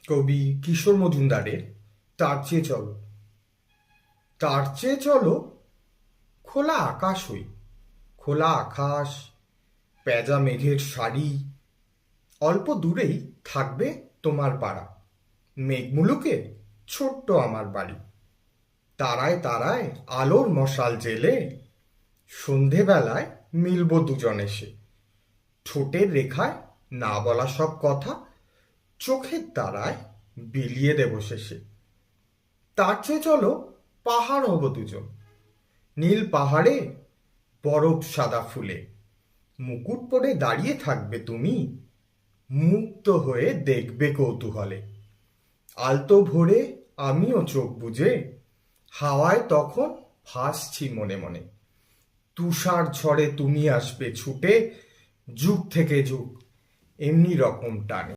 কবি কিশোর মজুমদারের তার চেয়ে চলো। তার চেয়ে চলো খোলা আকাশ হই, খোলা আকাশ, পেঁজা মেঘের সারি, অল্প দূরেই থাকবে তোমার পাড়া, মেঘমুলুকে ছোট্ট আমার বাড়ি। তারায় তারায় আলোর মশাল জেলে সন্ধেবেলায় মিলব দুজন এসে, ঠোঁটের রেখায় না বলা সব কথা চোখের তারায় বিলিয়ে দেব শেষে। তার চেয়ে চলো পাহাড় হব দুজন, নীল পাহাড়ে বরফ সাদা ফুলে মুকুট পরে দাঁড়িয়ে থাকবে তুমি, মুক্ত হয়ে দেখবে কৌতূহলে। আলতো ভোরে আমিও চোখ বুজে হাওয়ায় তখন ভাসছি মনে মনে, তুষার ঝড়ে তুমি আসবে ছুটে, যুগ থেকে যুগ এমনি রকম টানে।